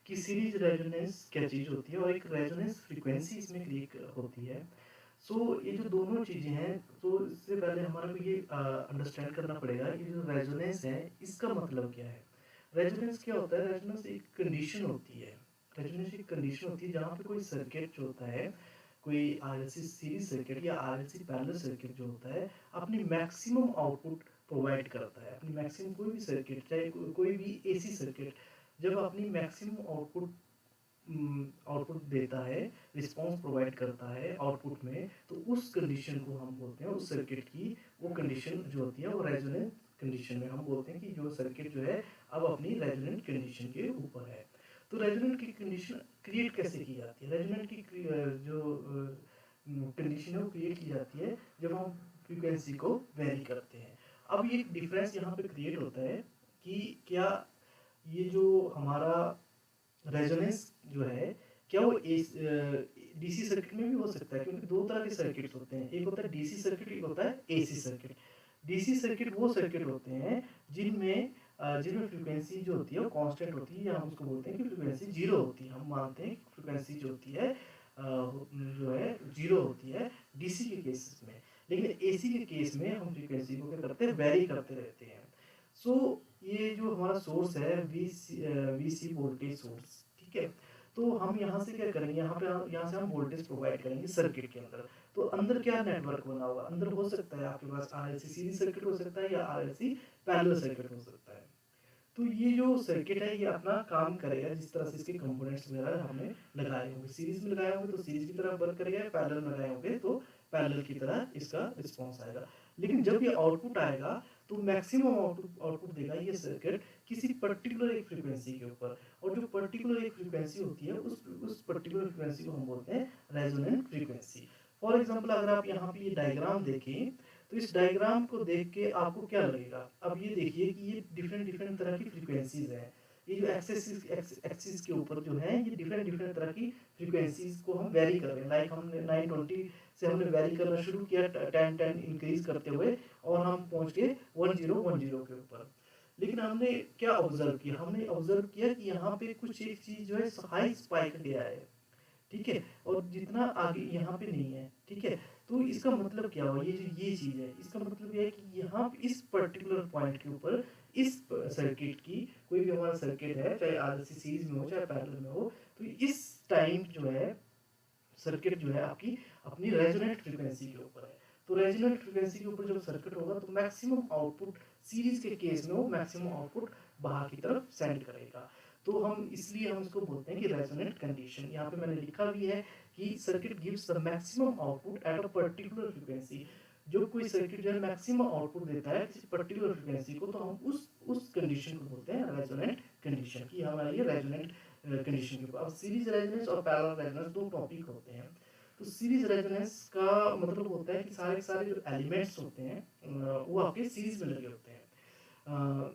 कि series resonance क्या चीज़ होती है और एक रेजोनेंस फ्रीक्वेंसी इसमें क्रिएट होती है। सो ये जो दोनों चीज़ें हैं, तो इससे पहले हमारे को ये अंडरस्टैंड करना पड़ेगा कि जो रेजोनेंस है इसका मतलब क्या है। रेजोनेंस क्या होता है? रेजोनेंस एक कंडीशन होती है। रेजोनेंस एक कंडीशन होती है जहाँ पे कोई सर्किट जो होता है, कोई आरएलसी सीरीज सर्किट या आरएलसी पैरेलल सर्किट जो होता है, अपनी मैक्सिमम आउटपुट प्रोवाइड करता है। अपनी मैक्सिमम कोई भी सर्किट, चाहे कोई भी एसी सर्किट, जब अपनी मैक्सिमम आउटपुट देता है, रिस्पांस प्रोवाइड करता है आउटपुट में, तो उस कंडीशन को हम बोलते हैं, उस सर्किट की वो कंडीशन जो होती है वो रेजोनेंट कंडीशन में हम बोलते हैं कि जो सर्किट जो है अब अपनी रेजोनेंट कंडीशन के ऊपर है। तो रेजोनेंट की कंडीशन क्रिएट कैसे की जाती है? रेजोनेंट की जो कंडीशन है वो क्रिएट की जाती है जब हम फ्रीक्वेंसी को वेरी करते हैं। अब ये डिफरेंस यहाँ पे क्रिएट होता है कि क्या ये जो हमारा रेजोनेंस जो है, क्या वो डीसी सर्किट में भी हो सकता है? क्योंकि दो तरह के सर्किट होते हैं, एक होता है डीसी सर्किट, एक होता है एसी सर्किट। डीसी सर्किट वो सर्किट होते हैं जिनमें जिनमें फ्रीक्वेंसी जो होती है वो कांस्टेंट होती है, या हम उसको बोलते हैं कि फ्रीक्वेंसी जीरो होती है। हम मानते हैं कि फ्रीक्वेंसी जो होती है जो है जीरो होती है डीसी के केसेस में। लेकिन एसी के केस में हम फ्रीक्वेंसी को क्या करते हैं, वेरी करते रहते हैं। सो ये जो हमारा सोर्स है वीसी वोल्टेज सोर्स, ठीक है। तो हम यहाँ से क्या करेंगे, यहाँ से हम वोल्टेज प्रोवाइड करेंगे सर्किट के अंदर। तो अंदर क्या नेटवर्क बना होगा? अंदर हो सकता है आपके पास आरएलसी सीरीज सर्किट हो सकता है या आरएलसी पैरेलल सर्किट हो सकता है। तो ये जो सर्किट है ये अपना काम करेगा जिस तरह से इसके कंपोनेंट्स वगैरह हमने लगाए होंगे। सीरीज में लगाए होंगे तो सीरीज की तरह वर्क करेगा, पैरेलल में लगाए होंगे तो पैरेलल की तरह इसका रिस्पॉन्स आएगा। लेकिन जब ये आउटपुट आएगा तो मैक्सिमम आउटपुट देगा ये सर्किट किसी पर्टिकुलर एक फ्रीक्वेंसी के ऊपर। और जो पर्टिकुलर एक फ्रीक्वेंसी होती है उस पर्टिकुलर फ्रीक्वेंसी को हम बोलते हैं रेजोनेंट फ्रीक्वेंसी। फॉर एग्जाम्पल अगर आप यहाँ पे ये डायग्राम देखें, तो इस डायग्राम को देख के आपको क्या लगेगा? अब ये देखिए कि ये डिफरेंट डिफरेंट तरह की फ्रीक्वेंसीज हैं। ये जो एक्सिस के ऊपर जो है ये डिफरेंट डिफरेंट तरह की फ्रीक्वेंसीज को हम वेरी कर रहे हैं। लाइक हमने 920 से हमने वेरी करना शुरू किया 10 इंक्रीज करते हुए, और हम पहुंच गए 1010 के ऊपर। लेकिन हमने क्या ऑब्जर्व किया? हमने ऑब्जर्व किया कि यहाँ पे कुछ एक चीज जो है हाई स्पाइक गया है, ठीक है, और जितना आगे यहाँ पे नहीं है, ठीक है। तो इसका मतलब क्या हुआ? ये जो ये चीज है इसका मतलब ये है कि यहाँ पे इस पर्टिकुलर पॉइंट के ऊपर इस सर्किट की, कोई भी हमारा सर्किट है चाहे आरएलसी सीरीज में हो चाहे पैरेलल में हो, तो इस टाइम जो है सर्किट जो है आपकी अपनी रेजोनेंट फ्रीक्वेंसी के ऊपर है। तो रेजोनेंट फ्रीक्वेंसी के ऊपर जब सर्किट होगा तो मैक्सिमम आउटपुट सीरीज के केस में वो मैक्सिमम आउटपुट बाहर की तरफ सेंड करेगा। तो हम इसलिए हम इसको बोलते हैं कि रेजोनेंट कंडीशन। यहाँ पे मैंने लिखा भी है कि circuit gives the maximum output at a particular frequency. जो कोई सर्किट जो है मैक्सिमम आउटपुट देता है किसी पर्टिकुलर फ्रीक्वेंसी को, तो हम उस कंडीशन को बोलते हैं रेजोनेंट कंडीशन की। हमारा ये रेजोनेंट कंडीशन के ऊपर। अब सीरीज रेजोनेंस और पैरेलल रेजोनेंस दो टॉपिक होते हैं। तो सीरीज रेजोनेंस का मतलब होता है कि सारे के सारे जो एलिमेंट्स होते हैं वो आपके सीरीज में लगे होते हैं।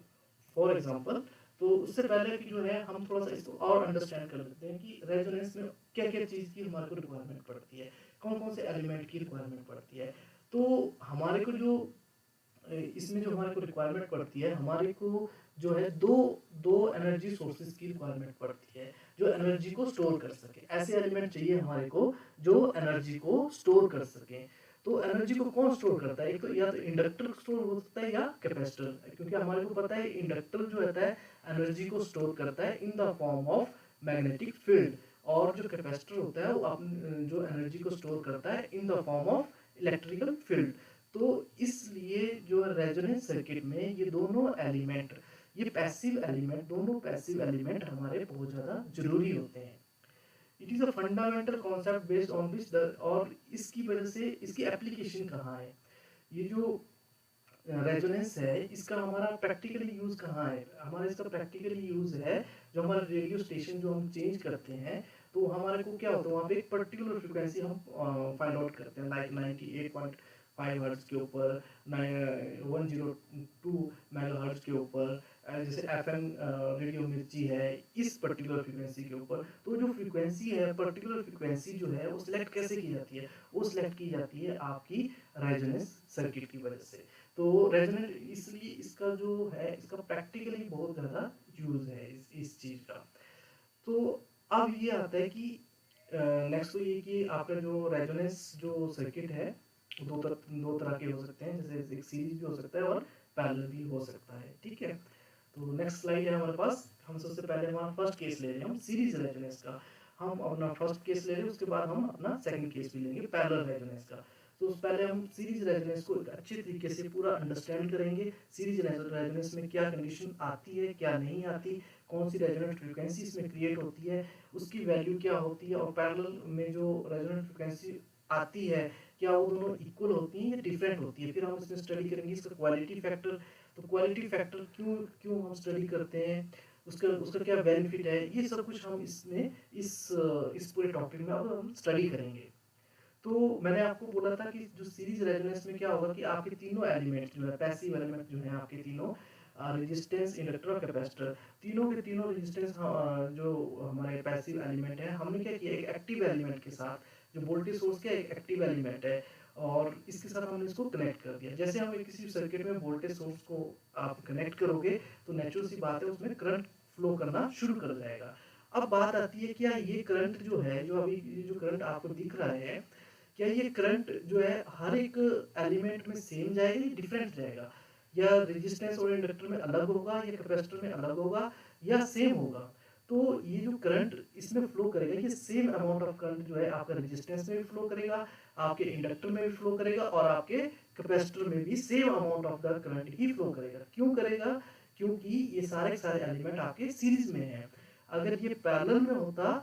फॉर एग्जांपल, तो उससे पहले कि जो है हम थोड़ा सा इसको और अंडरस्टैंड कर लेते हैं कि रेजोनेंस में क्या क्या चीज़ की हमारे को रिक्वायरमेंट पड़ती है, कौन कौन से एलिमेंट की रिक्वायरमेंट पड़ती है। तो हमारे को जो इसमें जो हमारे को रिक्वायरमेंट पड़ती है, हमारे को जो है दो दो एनर्जी सोर्सेज की रिक्वायरमेंट पड़ती है जो एनर्जी को स्टोर कर सके। ऐसे एलिमेंट चाहिए हमारे को जो एनर्जी को स्टोर कर सके। तो एनर्जी को कौन स्टोर करता है? एक तो या तो इंडक्टर स्टोर हो सकता है या कैपेसिटर, क्योंकि हमारे को पता है इंडक्टर जो रहता है एनर्जी को स्टोर करता है in the form of magnetic field, और जो कैपेसिटर होता है वो जो एनर्जी को स्टोर करता है in the form of electrical field. तो इसलिए जो रेजोनेंस सर्किट में ये दोनों एलिमेंट, ये पैसिव एलिमेंट, दोनों पैसिव एलिमेंट हमारे बहुत ज़्यादा जरूरी होते हैं। It is a fundamental concept based on which the, और इसकी वजह से इसकी एप्लीकेशन कहाँ है? ये जो रेजोनेंस है इसका हमारा प्रैक्टिकली यूज़ कहाँ है? हमारा इसका प्रैक्टिकली यूज़ है जो हमारा रेडियो स्टेशन जो हम चेंज करते हैं, तो हमारे को क्या होता है वहाँ पे एक पर्टिकुलर फ्रिक्वेंसी हम फाइंड आउट करते हैं, लाइक 98.5 हर्ट्ज के ऊपर, 102 मेगा हर्ट्ज के ऊपर, जैसे एफएम रेडियो मिर्ची है इस पर्टिकुलर फ्रिक्वेंसी के ऊपर। तो जो फ्रिक्वेंसी है, पर्टिकुलर फ्रिक्वेंसी जो है वो सिलेक्ट कैसे की जाती है? वो सिलेक्ट की जाती है आपकी रेजोनेंस सर्किट की वजह से। तो रेजोनेंट इसलिए इसका जो है इसका प्रैक्टिकली बहुत ज़्यादा यूज़ है इस चीज़ का। तो अब ये आता है कि नेक्स्ट तो ये कि आपका जो रेजोनेंस जो सर्किट है दो तरह के हो सकते हैं, जैसे एक सीरीज भी हो सकता है और पैरेलल भी हो सकता है, ठीक है। तो नेक्स्ट स्लाइड है हमारे पास। हम सबसे पहले हमारा फर्स्ट केस ले रहे हैं, हम सीरीज रेजोनेंस का। हम अपना फर्स्ट केस ले रहे हैं, उसके बाद हम अपना सेकंड केस भी लेंगे पैरेलल रेजोनेंस का। तो पहले हम सीरीज रेजोनेंस को एक अच्छे तरीके से पूरा अंडरस्टैंड करेंगे। सीरीज रेजोनेंस में क्या कंडीशन आती है, क्या नहीं आती, कौन सी रेजोनेंट फ्रीक्वेंसी इसमें क्रिएट होती है, उसकी वैल्यू क्या होती है, और पैरेलल में जो रेजोनेंट फ्रीक्वेंसी आती है क्या वो दोनों इक्वल होती हैं या डिफरेंट होती है। फिर हम इसमें स्टडी करेंगे इसका क्वालिटी फैक्टर। तो क्वालिटी फैक्टर क्यों क्यों हम स्टडी करते हैं, उसका उसका क्या बेनिफिट है, ये सब कुछ हम इसमें इस पूरे टॉपिक में अब हम स्टडी करेंगे। तो मैंने आपको बोला था कि जो सीरीज रेजोनेंस में क्या होगा कि आपके तीनों एलिमेंट जो है पैसिव एलिमेंट जो है आपके तीनों रेजिस्टेंस इंडक्टर और कैपेसिटर, तीनों के तीनों रेजिस्टेंस जो हमारे पैसिव एलिमेंट है, हमने क्या किया एक एक्टिव एलिमेंट के साथ जो वोल्टेज सोर्स का एक एक्टिव एलिमेंट है और इसके साथ हमने इसको कनेक्ट कर दिया। जैसे हम किसी सर्किट में वोल्टेज सोर्स को आप कनेक्ट करोगे तो नेचुरल सी बात है उसमें करंट फ्लो करना शुरू कर जाएगा। अब बात आती है क्या ये करंट जो है, जो अभी ये जो करंट आपको दिख रहा है, क्या ये करंट जो है हर एक एलिमेंट में सेम जाएगा या डिफरेंट जाएगा, या रेजिस्टेंस और इंडक्टर में अलग होगा या कैपेसिटर में अलग होगा या सेम होगा। तो ये जो करंट इसमें फ्लो करेगा ये सेम अमाउंट ऑफ करंट जो है आपका रेजिस्टेंस में भी फ्लो करेगा, आपके इंडक्टर में भी फ्लो करेगा और आपके कैपेसिटर में भी same amount of the current he flow करेगा। क्यों करेगा? क्योंकि ये सारे एलिमेंट आपके सीरीज में है। अगर ये पैरेलल में होता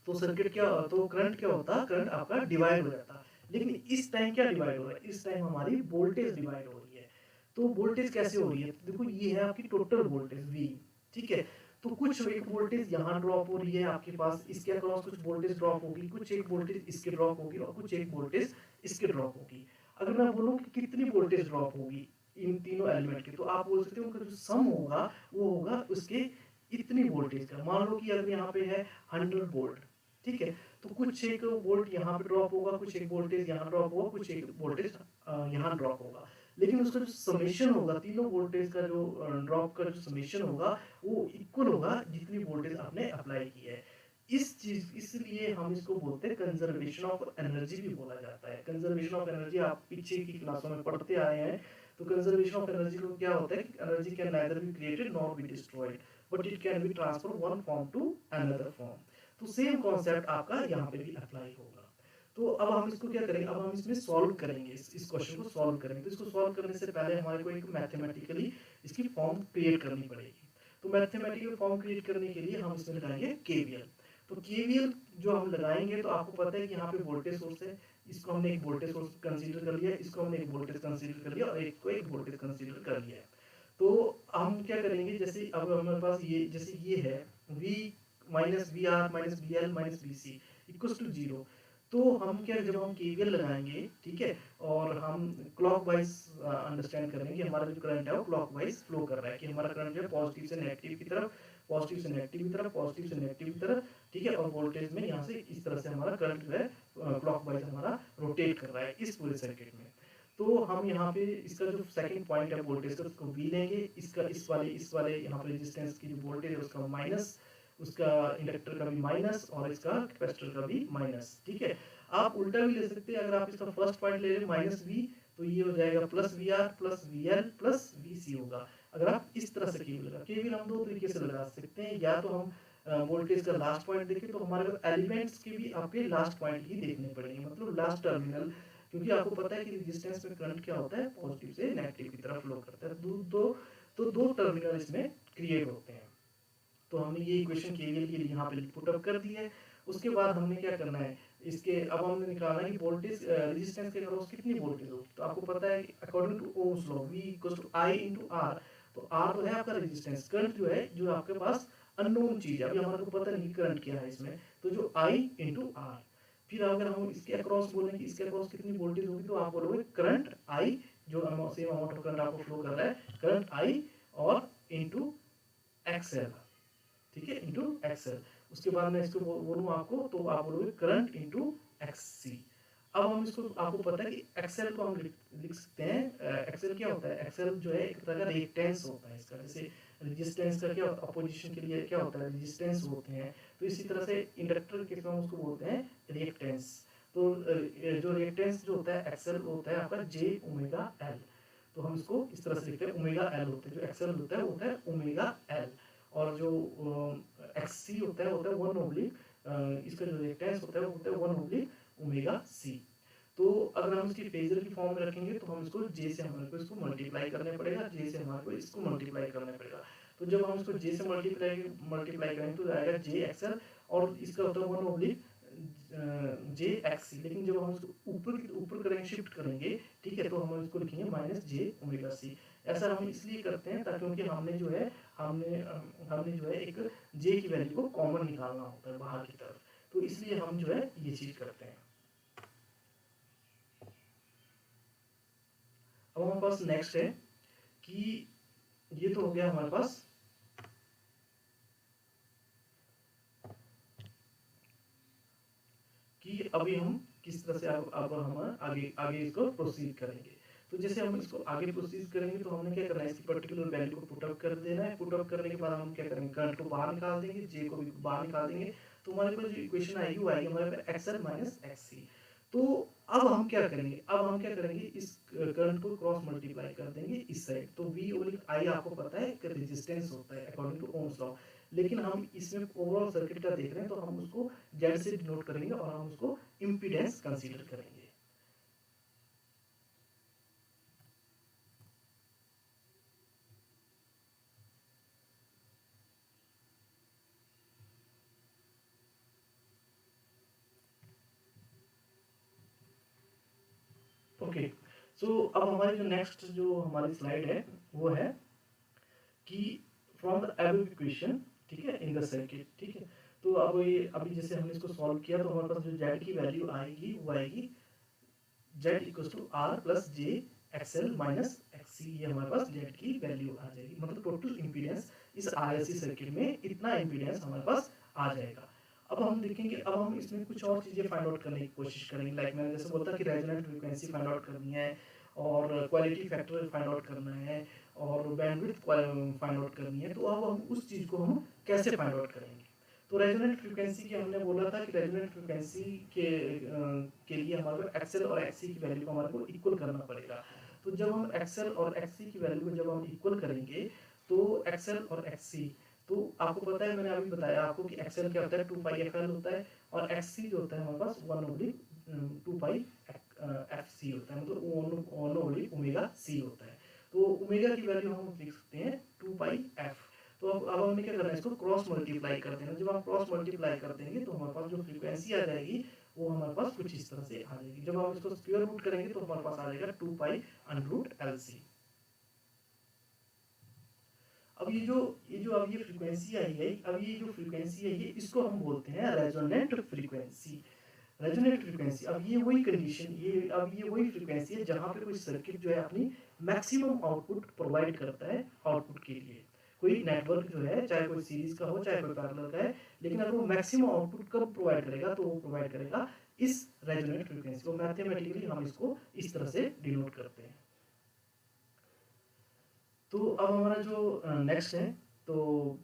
तो सर्किट क्या, तो करंट क्या होता, करंट आपका डिवाइड हो जाता। लेकिन इस टाइम क्या डिवाइड हो रहा है, इस टाइम हमारी वोल्टेज डिवाइड हो रही है। तो वोल्टेज कैसे हो रही है, देखो ये है आपकी टोटल वोल्टेज V, ठीक है। तो कुछ एक वोल्टेज यहाँ ड्रॉप हो रही है आपके पास, इसके अक्रॉस कुछ वोल्टेज ड्रॉप होगी, कुछ एक वोल्टेज इसके ड्रॉप होगी और कुछ एक वोल्टेज इसके ड्रॉप होगी। अगर मैं बोलूँ कि कितनी वोल्टेज ड्रॉप होगी इन तीनों एलिमेंट की, तो आप बोल सकते हो उनका जो सम होगा वो होगा उसके इतनी वोल्टेज का। मान लो कि अगर यहाँ पे है 100 वोल्ट, ठीक है, तो कुछ एक वोल्ट यहाँ पे ड्रॉप होगा, कुछ एक वोल्टेज यहाँ ड्रॉप होगा, कुछ एक वोल्टेज यहाँ ड्रॉप होगा। लेकिन उसका जो समेशन होगा तीनों वोल्टेज का जो ड्रॉप का जो समेशन होगा वो इक्वल होगा जितनी वोल्टेज आपने अप्लाई की है। इस चीज इसलिए हम इसको बोलते हैं कंजर्वेशन ऑफ एनर्जी भी बोला जाता है। कंजर्वेशन ऑफ एनर्जी आप पीछे की क्लासों में पढ़ते आए हैं। तो कंजर्वेशन ऑफ एनर्जी को क्या होता है कि energy can neither be created nor be destroyed but it can be transfer one form to another form. तो सेम कॉन्सेप्ट आपका यहाँ पे भी अप्लाई होगा। तो अब हम इसको क्या करेंगे, अब हम इसमें सॉल्व करेंगे, इस क्वेश्चन को सॉल्व करेंगे। तो इसको सॉल्व करने से पहले हमारे को एक मैथमेटिकली इसकी फॉर्म क्रिएट करनी पड़ेगी। तो मैथमेटिकल फॉर्म क्रिएट करने के लिए हम इसमें लगाएंगे केवीएल। तो केवीएल जो हम लगाएंगे तो आपको पता है कि यहाँ पे वोल्टेज सोर्स है, इसको हमने एक वोल्टेज सोर्स कंसीडर कर लिया, इसको हमने एक वोल्टेज कंसीडर कर लिया और एक को एक वोल्टेज कंसीडर कर लिया। तो हम क्या करेंगे, जैसे अब हमारे पास ये जैसे ये है V minus V R minus V L minus V C equal to 0। तो हम क्या, जब हम केवीएल लगाएंगे, ठीक है, और हम क्लॉकवाइज अंडरस्टैंड करेंगे कि हमारा जो करंट है वो क्लॉकवाइज फ्लो कर रहा है, कि हमारा करंट जो है पॉजिटिव से नेगेटिव की तरफ, पॉजिटिव से नेगेटिव की तरफ, पॉजिटिव से नेगेटिव की तरफ, ठीक है। और वोल्टेज में यहाँ से इस तरह से हमारा करंट जो है क्लॉकवाइज हमारा रोटेट कर रहा है इस पूरे सर्किट में। तो हम यहाँ पे इसका जो सेकंड पॉइंट है वोल्टेज का उसको V लेंगे, इसका इस वाले यहाँ पे रेजिस्टेंस की जो वोल्टेज है उसका माइनस, उसका इंडक्टर का भी माइनस और इसका कैपेसिटर का भी माइनस, ठीक है। आप उल्टा भी ले सकते हैं, अगर आप इसका फर्स्ट पॉइंट ले लें माइनस V तो ये हो जाएगा plus V R plus V L plus V C होगा। अगर आप इस तरह से केवीएल हम दो तरीके से लगा सकते हैं, या तो हम वोल्टेज का लास्ट पॉइंट देखें तो हमारे पास एलिमेंट्स के भी आपके लास्ट पॉइंट ही देखने पड़ेंगे, मतलब लास्ट टर्मिनल, क्योंकि आपको पता है कि रेजिस्टेंस में करंट क्या होता है पॉजिटिव से नेगेटिव की तरफ फ्लो करता है। दो टर्मिनल इसमें क्रिएट होते हैं। तो हमने ये इक्वेशन केवीएल के लिए यहाँ पे पुट अप कर दी है। उसके बाद हमने क्या करना है, इसके अब हमने निकालना है कि वोल्टेज रेजिस्टेंस के अक्रॉस कितनी वोल्टेज हो। तो आपको पता है according to Ohm's law V equals to I into R। तो R तो है आपका रेजिस्टेंस, करंट जो है जो आपके पास अननोन चीज है, अभी हमारे को पता नहीं करंट क्या है इसमें, तो जो I इनटू R। फिर अगर हम इसके अक्रॉस बोलेंगे इसके अक्रॉस कितनी वोल्टेज होगी, तो आप बोलोगे करंट I, जो सेम अमाउंट ऑफ करंट आपको फ्लो कर रहा है, करंट I और इनटू XL, ठीक है, इनटू XL। उसके बाद मैं इसको बोलूँ आपको, तो आप बोलोगे करंट इनटू XC। अब हम इसको, आपको पता है कि एक्सेल को हम लिख सकते हैं, एक्सेल क्या होता है, एक्सेल जो है एक तरह का रिएक्टेंस होता है इसका, जैसे रेजिस्टेंस का क्या होता है, अपोजिशन के लिए क्या होता है, रेजिस्टेंस होते हैं, तो इसी तरह से इंडक्टर के हम उसको बोलते हैं रिएक्टेंस। तो जो रिएक्टेंस जो होता है एक्सेल होता है आपका जे ओमेगा एल, तो हम इसको इस तरह से लिखते हैं, ओमेगा एल होता है, जो एक्सेल होता है वो होता है ओमेगा एल, और जो एक्स सी होता है 1 ओब्लिक, इसका जो रिएक्टेंस होता है वो होता है 1 ओब्लिक ओमेगा सी। तो अगर हम इसकी फेजर की फॉर्म में रखेंगे तो हम इसको जे से हमारे को इसको मल्टीप्लाई करना पड़ेगा, जे से हमारे को इसको मल्टीप्लाई करना पड़ेगा। तो जब हम इसको जे से मल्टीप्लाई करेंगे तो आएगा जे एक्सएल, और इसका होता है 1 ओब्लिक जे एक्स, लेकिन जब हम इसको ऊपर करेंगे, शिफ्ट करेंगे, ठीक है, तो हम इसको लिखेंगे माइनस जे ओमेगा सी। ऐसा हम इसलिए करते हैं ताकि क्योंकि हमने जो है एक जे की वैल्यू को कॉमन निकालना होता है बाहर की तरफ, तो इसलिए हम जो है ये चीज करते हैं। अब हमारे पास नेक्स्ट है कि ये तो हो गया हमारे पास कि अभी हम किस तरह से अब हम आगे आगे इसको प्रोसीड करेंगे। तो जैसे हम इसको आगे प्रोसीड करेंगे तो हमने क्या करना है, इसकी पर्टिकुलर वैल्यू को पुटअप कर देना है। पुटअप करने के बाद हम क्या करेंगे, करंट को बाहर निकाल देंगे, जे को भी बाहर निकाल देंगे, तो हमारे पास जो इक्वेशन आएगी वो आएगी हमारे पास एक्सएल माइनस एक्ससी। तो अब हम क्या करेंगे, इस करंट को क्रॉस मल्टीप्लाई कर देंगे इस साइड, तो वी ओवरऑल आई आपको पता है कि रेजिस्टेंस होता है अकॉर्डिंग टू ओम्स लॉ, लेकिन हम इसमें ओवरऑल सर्किट का देख रहे हैं तो हम उसको जेड से डिनोट करेंगे और हम उसको इम्पीडेंस कंसीडर करेंगे। ओके, सो अब हमारी जो नेक्स्ट जो हमारी स्लाइड है वो है कि फ्रॉम द अबव इक्वेशन, ठीक है, इन द सर्किट, ठीक है। तो अब ये अभी जैसे हमने इसको सॉल्व किया तो हमारे पास जो जेड की वैल्यू आएगी वो आएगी Z equals to R plus J XL minus XC, ये हमारे पास जेड की वैल्यू आ जाएगी, मतलब टोटल इंपीडेंस इस आरएलसी सर्किट में इतना इंपीडेंस हमारे पास आ जाएगा। अब हम देखेंगे, अब हम इसमें कुछ और चीजें फाइंड आउट करने की कोशिश करेंगे, लाइक मैंने जैसे बोला था कि रेजोनेंट फ्रीक्वेंसी फाइंड आउट करनी है, और क्वालिटी फैक्टर फाइंड आउट करना है, और बैंडविड्थ फाइंड आउट करनी है। तो अब हम उस चीज को हम कैसे फाइंड आउट करेंगे। तो रेजोनेंट फ्रीक्वेंसी की हमने बोला था कि रेजोनेंट फ्रीक्वेंसी के लिए हमारे को एक्सएल और एक्ससी की वैल्यू को हमारे को इक्वल करना पड़ेगा। तो जब हम एक्सएल और एक्ससी की वैल्यू को जब हम इक्वल करेंगे तो एक्सएल और एक्ससी, तो आपको पता है मैंने अभी बताया आपको कि एक्सएल क्या होता है 2 पाई एफएल होता है, और एक्ससी जो होता है हमारे पास 1 ओब्लिक 2 पाई एफसी होता है, मतलब 1 ओब्लिक ओमेगा सी होता है। तो ओमेगा की वैल्यू हम लिख सकते हैं 2 पाई एफ। तो अब हमें क्या करना है, इसको क्रॉस मल्टीप्लाई कर देना। जब हम क्रॉस मल्टीप्लाई कर देंगे तो हमारे पास जो फ्रीक्वेंसी आ जाएगी वो हमारे पास कुछ इस तरह से आ जाएगी। जब हम इसको स्क्वायर रूट करेंगे तो हमारे पास आ जाएगा 2 पाई अंडर रूट एलसी। अब ये जो अब ये फ्रीक्वेंसी आई है, अब ये जो फ्रीक्वेंसी है ये इसको हम बोलते हैं रेजोनेंट फ्रीक्वेंसी। रेजोनेंट फ्रीक्वेंसी, अब ये वही कंडीशन, ये वही फ्रीक्वेंसी है जहाँ पे कोई सर्किट जो है अपनी मैक्सिमम आउटपुट प्रोवाइड करता है आउटपुट के लिए। कोई नेटवर्क जो है चाहे कोई सीरीज का हो चाहे कोई पैरेलल का है, लेकिन अगर वो मैक्सिमम आउटपुट कब प्रोवाइड करेगा तो वो प्रोवाइड करेगा इस रेजोनेंट फ्रीक्वेंसी को। मैथमेटिकली हम इसको इस तरह से डिनोट करते हैं। तो अब हमारा जो नेक्स्ट है, तो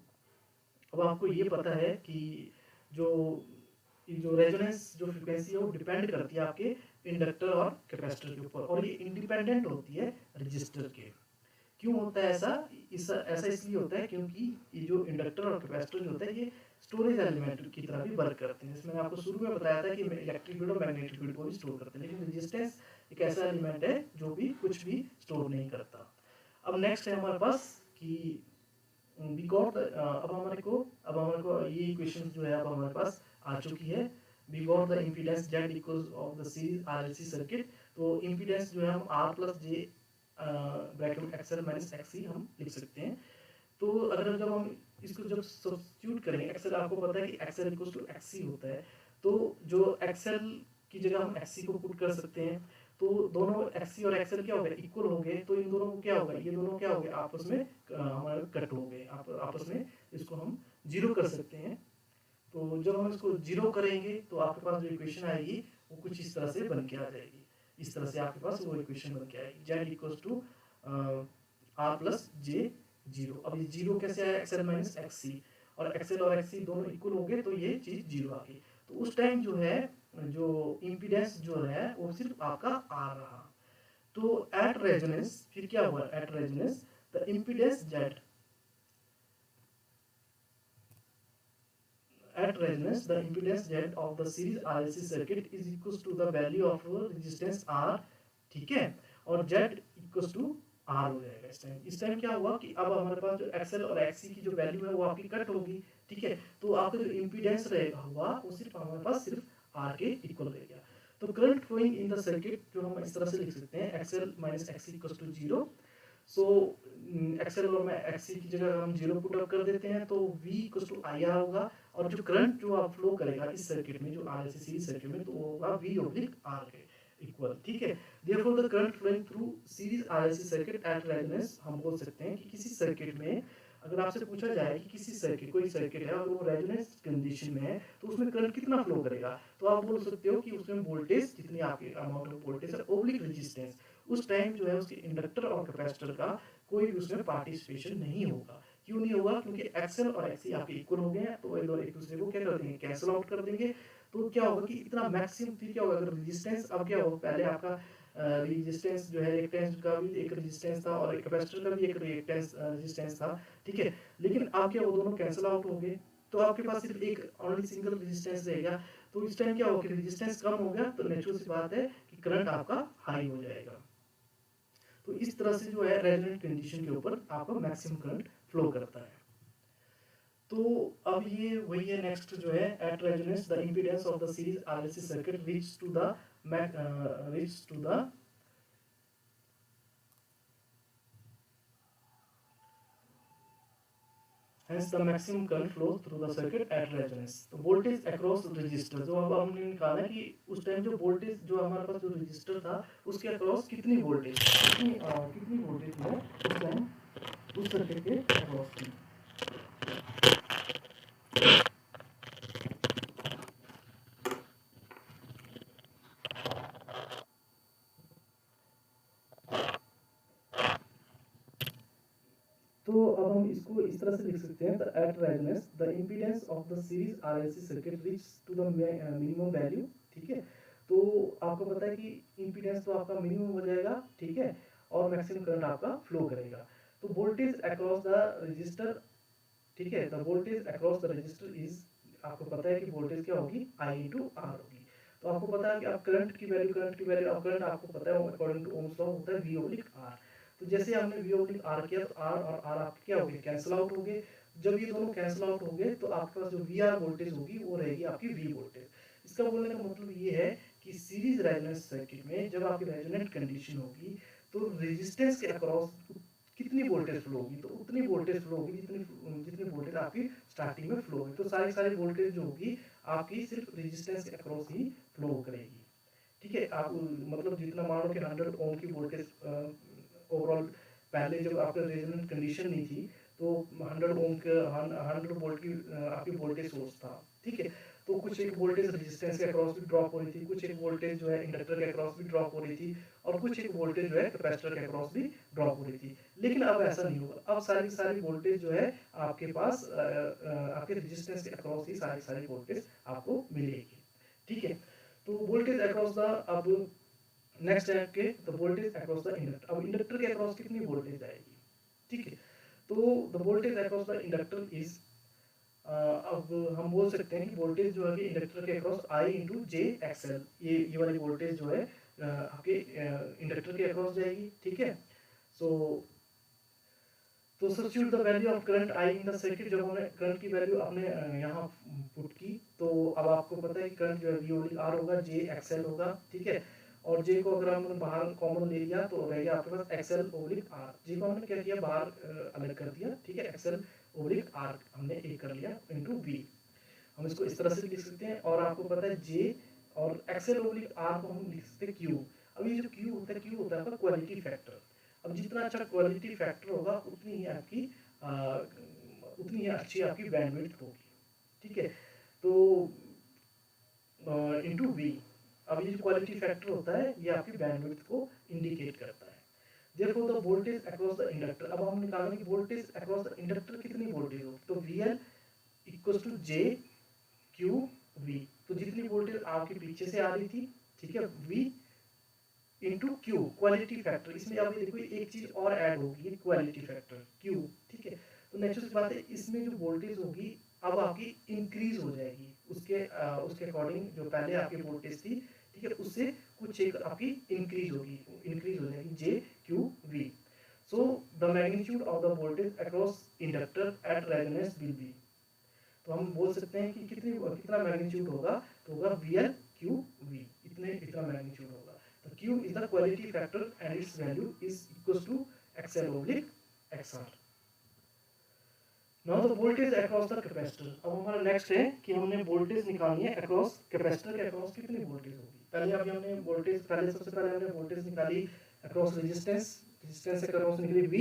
अब आपको ये पता है कि जो जो रेजोनेंस जो फ्रीक्वेंसी है वो डिपेंड करती है आपके इंडक्टर और कैपेसिटर के ऊपर, और ये इंडिपेंडेंट होती है रजिस्टर के। क्यों होता है ऐसा, ऐसा इसलिए होता है क्योंकि ये जो इंडक्टर और कैपेसिटर जो होता है ये स्टोरेज एलिमेंट की तरह भी वर्क करते हैं। जैसे मैंने आपको शुरू में बताया था कि इलेक्ट्रिक फील्ड और मैग्नेटिक फील्ड को भी स्टोर करते हैं, लेकिन रेजिस्टेंस एक ऐसा एलिमेंट है जो भी कुछ भी स्टोर नहीं करता। अब नेक्स्ट है हमारे पास कि अब हमारे को ये इक्वेशन जो है अब हमारे पास आ चुकी है। We got the impedance Z equals of the series RLC circuit. तो इम्पीडेंस जो है हम आर प्लस जे ब्रैकेट में एक्सएल माइनस एक्ससी हम लिख सकते हैं। तो अगर जब हम इसको जब सब्स्टिट्यूट करेंगे, एक्सएल आपको पता है कि एक्सएल इक्वल्स टू एक्ससी होता है, तो जो एक्सएल की जगह हम एक्ससी को पुट कर सकते हैं। तो दोनों एक्ससी और एक्सएल क्या हो गए, इक्वल हो गए, तो इन दोनों को क्या होगा, ये दोनों क्या हो गए आपस में हमारे कट हो गए, आपस में इसको हम जीरो कर सकते हैं। तो जब हम इसको जीरो करेंगे तो आपके पास जो इक्वेशन आएगी वो कुछ इस तरह से बन के आ जाएगी। इस तरह से आपके पास वो इक्वेशन बन के आएगी, Z equal to R plus J zero. अब ये जीरो कैसे आया, एक्सएल माइनस एक्ससी, और एक्सएल और एक्ससी दोनों इक्वल हो गए तो ये चीज जीरो आ गई। तो उस टाइम जो है जो इम्पीडेंस जो है वो सिर्फ आपका आर रहा। तो एट रेजोनेंस फिर क्या हुआ, eight resonance the impedance Z, at resonance the impedance z of the series RLC circuit is equals to the value of resistance R, ठीक है, और z इक्वल्स टू R हो जाएगा। इस टाइम क्या हुआ कि अब हमारे पास जो XL और XC की जो वैल्यू है वो आपकी कट होगी, ठीक है, तो आपका जो इम्पीडेंस रहेगा हुआ वो सिर्फ हमारे पास सिर्फ R के इक्वल रह गया। तो current flowing in the circuit जो हम इस तरह से लिख सकते हैं, XL minus XC equals to zero. So XL और में एक्ससी की जगह हम जीरो पुट अप कर देते हैं तो V equals to I R होगा, और जो करंट जो आप फ्लो करेगा इस सर्किट में जो आरएलसी सीरीज सर्किट में तो वो होगा V ओब्लिक आर के इक्वल, ठीक है। Therefore the current flowing through series RLC circuit at resonance, हम बोल सकते हैं कि किसी सर्किट में अगर आपसे पूछा जाए कि किसी सर्किट, कोई सर्किट है और वो रेजोनेंस कंडीशन में है तो उसमें करंट कितना फ्लो करेगा, तो आप बोल सकते हो कि उसमें वोल्टेज जितनी आपकी अमाउंट ऑफ वोल्टेज है ओब्लिक रेजिस्टेंस, उस टाइम जो है उसके इंडक्टर और कैपेसिटर का कोई भी उसमें पार्टिसिपेशन नहीं होगा। क्यों नहीं होगा, क्योंकि एक्सएल और एक्सी आपके इक्वल हो गए हैं, तो ये दोनों एक दूसरे को क्या कर देंगे, कैंसिल आउट कर देंगे। तो क्या होगा कि इतना मैक्सिमम फिर क्या होगा, अगर रेजिस्टेंस अब क्या होगा, पहले आपका रेजिस्टेंस जो है रिएक्टेंस का भी एक रेजिस्टेंस था और कैपेसिटर का भी एक रिएक्टेंस रेजिस्टेंस था, ठीक है, लेकिन अब क्या वो दोनों कैंसिल आउट हो गए, तो आपके पास सिर्फ एक ओनली सिंगल रेजिस्टेंस रहेगा। तो इस टाइम क्या होगा कि रेजिस्टेंस कम हो गया तो नेचुरल सी बात है कि करंट आपका हाई हो जाएगा। तो इस तरह से जो है रेजोनेंट कंडीशन के ऊपर आपका मैक्सिमम करंट फ्लो करता है। तो अब ये वही है, नेक्स्ट जो है at resonance the impedance of the series RLC circuit reach to the hence the maximum current flows through the circuit at resonance। तो वोल्टेज अक्रॉस रजिस्टर जो अब हमने निकाला कि उस टाइम जो वोल्टेज जो हमारे पास जो रजिस्टर था उसके अक्रॉस कितनी वोल्टेज है उस टाइम उस सर्किट के अक्रॉस की। तो अब हम इसको इस तरह से लिख सकते हैं, at resonance the impedance of the series RLC circuit reach to the minimum value, ठीक है। तो आपको पता है कि इंपीडेंस तो आपका मिनिमम हो जाएगा, ठीक है, और मैक्सिमम करंट आपका फ्लो करेगा। तो वोल्टेज अक्रॉस द रजिस्टर, ठीक है, the voltage across the register is, आपको पता है कि वोल्टेज क्या होगी, आई इंटू आर होगी। तो आपको पता है कि आप करंट की वैल्यू ऑफ करंट आपको पता है अकॉर्डिंग टू ओम्स लॉ होता है V ओब्लिक आर। तो जैसे हमने V ओब्लिक आर किया तो आर और आर आपके क्या हो गए, कैंसिल आउट हो गए। जब ये दोनों कैंसिल आउट हो गए तो आपके पास जो VR वोल्टेज होगी वो रहेगी आपकी V वोल्टेज। इसका बोलने का मतलब ये है कि सीरीज रेजोनेंस सर्किट में जब आपकी रेजोनेंट कंडीशन होगी तो रेजिस्टेंस के अक्रॉस कितनी वोल्टेज फ्लो होगी, तो उतनी वोल्टेज फ्लो होगी जितनी जितनी वोल्टेज आपकी स्टार्टिंग में फ्लो होगी। तो सारी वोल्टेज जो होगी आपकी सिर्फ रेजिस्टेंस के अक्रॉस ही फ्लो करेगी, ठीक है। आप मतलब जितना मान लो कि 100 ओम की वोल्टेज ओवरऑल, पहले जब आपका रेजोनेंट कंडीशन नहीं थी तो 100 ओम के 100 वोल्ट की आपकी वोल्टेज सोर्स था, ठीक है। तो कुछ एक वोल्टेज रेजिस्टेंस के अक्रॉस भी ड्रॉप हो रही थी, कुछ एक वोल्टेज जो है इंडक्टर के अक्रॉस भी ड्रॉप हो रही थी, और कुछ एक वोल्टेज जो है कैपेसिटर के अक्रॉस भी ड्रॉप हो रही थी। लेकिन अब ऐसा नहीं होगा, अब सारी वोल्टेज जो है आपके पास आपके रेजिस्टेंस के अक्रॉस ही सारी वोल्टेज आपको मिलेगी, ठीक है। तो वोल्टेज अक्रॉस द, अब नेक्स्ट है के the voltage across the inductor. अब इंडक्टर के अक्रॉस कितनी वोल्टेज आएगी, ठीक है। तो the voltage across the inductor is, अब हम बोल सकते हैं कि वोल्टेज जो है कि इंडक्टर के across I into J XL, ये वाली वोल्टेज जो है आपके इंडक्टर के अक्रॉस जाएगी, ठीक है। सो तो substitute the value of current I in the circuit, जब हमने करंट की वैल्यू अपने यहाँ पुट की तो अब आपको पता है कि करंट जो है V ओब्लिक R होगा, J XL होगा, ठीक है। और J को अगर हम बाहर कॉमन ले लिया तो रह गया आपके पास XL ओब्लिक R। J को हमने क्या किया, बाहर अलग कर दिया, ठीक है, XL ओब्लिक R हमने एक कर लिया इंटू V। हम इसको इस तरह से लिख सकते हैं, और आपको पता है J और XL ओब्लिक R को हम लिख सकते हैं Q। अब ये जो Q होता है, Q होता है आपका क्वालिटी फैक्टर। अब जितना अच्छा क्वालिटी फैक्टर होगा उतनी ही अच्छी आपकी बैंडविड्थ होगी, ठीक है। तो इंटू V। अब ये जो क्वालिटी फैक्टर होता है ये आपकी बैंडविड्थ को इंडिकेट करता है। Therefore the voltage across the inductor, अब हम निकालेंगे कि वोल्टेज अक्रॉस द इंडक्टर कितनी वोल्टेज होगी, तो VL equals to J Q V, तो जितनी वोल्टेज आपके पीछे से आ रही थी, ठीक है, V into Q quality factor, इसमें अब देखो एक चीज और ऐड होगी, क्वालिटी फैक्टर क्यू, ठीक है। तो नेचुरल सी बात है, इसमें जो वोल्टेज होगी अब आपकी इंक्रीज हो जाएगी उसके अकॉर्डिंग, जो पहले आपकी वोल्टेज थी, ठीक है, उससे कुछ एक आपकी इंक्रीज हो जाएगी J Q V. So the magnitude of the voltage across inductor at resonance will be, तो हम बोल सकते हैं कि कितना मैग्नीट्यूड होगा, तो होगा VL क्यू वी, इतना मैग्नीट्यूड होगा। तो Q is the quality factor and its value is equals to XL oblique XR. Now the voltage across the capacitor, अब हमारा नेक्स्ट है कि हमने वोल्टेज निकालनी है अक्रॉस कैपेसिटर के अक्रॉस कितनी वोल्टेज होगी। सबसे पहले हमने वोल्टेज निकाली अक्रॉस रेजिस्टेंस के अक्रॉस निकली V,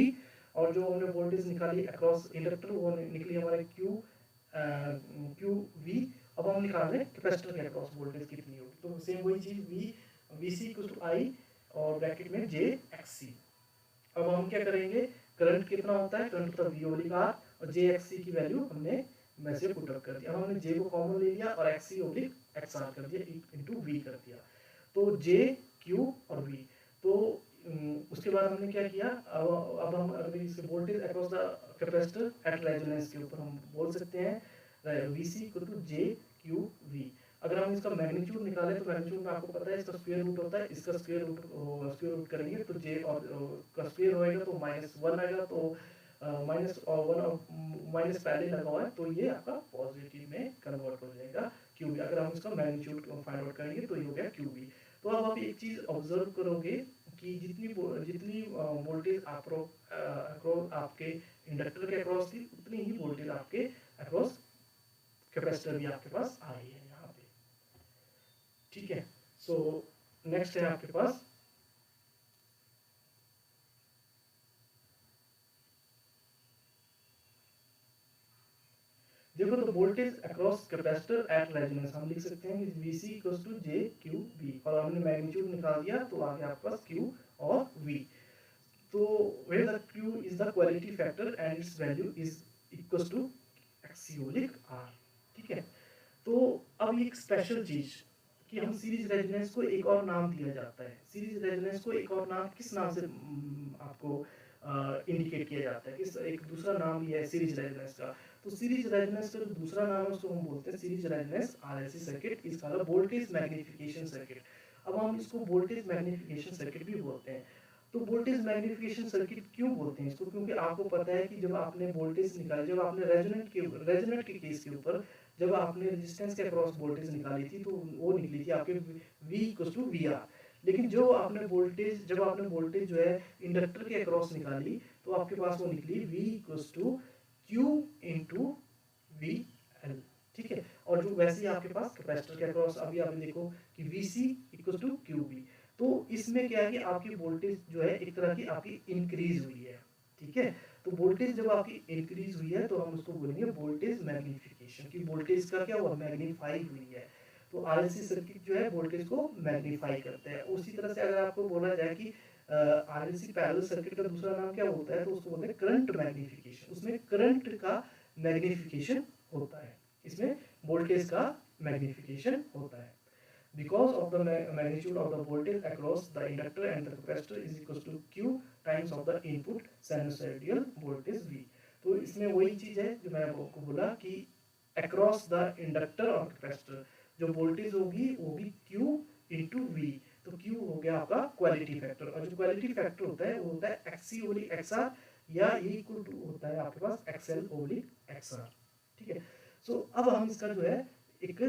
और जो हमने वोल्टेज निकाली अक्रॉस इंडक्टर वो निकली हमारे क्यू वी। अब हम निकाल रहे हैं कैपेसिटर के अक्रॉस वोल्टेज कितनी होगी, तो सेम वही चीज VC इक्वल टू I और ब्रैकेट में JXC। अब हम क्या करेंगे, करंट कितना होता है, करंट होता है V ओब्लिक R, और JXC की वैल्यू हमने वैसे पुट अप कर दिया। अब हमने J को कॉमन ले लिया और XC ओब्लिक XR कर दिया इनटू V कर दिया, तो J Q और V। तो उसके बाद हमने क्या किया, अब हम अगर इसके voltage across the capacitor at resonance के ऊपर हम बोल सकते हैं VC इक्वल टू JQV। अगर हम इसका मैग्नीट्यूड निकालें तो मैग्नीट्यूड में आपको पता है इसका स्क्वायर रूट होता है, इसका स्क्वायर रूट करेंगे तो J और का स्क्वायर होएगा तो -1 आएगा, तो माइनस पहले लगा हुआ है तो ये आपका पॉजिटिव में कन्वर्ट हो जाएगा QV। अगर हम इसका मैग्नीट्यूड फाइंड आउट करेंगे तो ये हो गया QV। तो अब आप एक चीज ऑब्जर्व करोगे कि जितनी वोल्टेज आपके इंडक्टर के अक्रॉस थी उतनी ही वोल्टेज आपके अक्रॉस कैपेसिटर भी आपके पास आ रही है यहाँ पे, ठीक है। सो नेक्स्ट है आपके पास देखो, तो voltage across capacitor eight resonance हम लिख सकते हैं कि VC इक्वल्स टू JQV, और हमने मैग्नीट्यूड निकाल दिया तो आगे आपके पास Q और V। तो where the Q is the quality factor and its value is equals to XC oblique R, ठीक है। तो अब एक स्पेशल चीज कि हम सीरीज रेजोनेंस को एक और नाम दिया जाता है, सीरीज रेजोनेंस को एक और नाम किस नाम से आपको इंडिकेट किया जाता है, किस एक दूसरा नाम भी है सीरीज रेजोनेंस का। तो सीरीज रेजोनेंस का जो दूसरा नाम है उसको हम बोलते हैं सीरीज रेजोनेंस RLC सर्किट, इसका वोल्टेज मैग्निफिकेशन सर्किट। अब हम इसको वोल्टेज मैग्निफिकेशन सर्किट भी बोलते हैं। तो वोल्टेज मैग्निफिकेशन सर्किट क्यों बोलते हैं इसको, क्योंकि आपको पता है कि जब आपने वोल्टेज निकाली, जब आपने रेजोनेंट के केस के ऊपर जब आपने रेजिस्टेंस के अक्रॉस वोल्टेज निकाली थी तो वो निकली थी आपके V इक्वल टू VR। लेकिन जब आपने वोल्टेज जो है इंडक्टर के अक्रॉस निकाली तो आपके पास वो निकली V equal to Q into VL, ठीक है। और जो वैसे ही आपके पास कैपेसिटर के अक्रॉस अभी आपने देखो कि VC इक्वल टू QV, तो इसमें क्या है कि आपकी वोल्टेज जो है एक तरह की आपकी इंक्रीज हुई है, ठीक है। तो वोल्टेज जब आपकी इंक्रीज हुई है तो हम उसको बोलेंगे वोल्टेज मैग्निफिकेशन, की वोल्टेज का क्या हुआ, मैग्नीफाई हुई है। तो RLC सर्किट जो है वोल्टेज को मैग्नीफाई करते हैं। उसी तरह से अगर आपको बोला जाए कि RLC पैरेलल सर्किट का दूसरा नाम क्या होता है, तो उसको बोलते हैं करंट मैग्निफिकेशन। उसमें करंट का मैग्निफिकेशन होता है, इसमें वोल्टेज का मैग्निफिकेशन होता है। Because of the magnitude of the voltage across the inductor and the capacitor is equals to Q times of the input sinusoidal voltage V। तो इसमें वही चीज है जो मैंने आपको बोला कि across the inductor और capacitor जो वोल्टेज होगी वो भी Q into V। तो Q हो गया आपका क्वालिटी फैक्टर, और जो क्वालिटी फैक्टर होता है वो होता है XC ओब्लिक XR, या ये इक्वल टू होता है आपके पास XL ओब्लिक XR, ठीक है। सो अब हम इसका जो है एक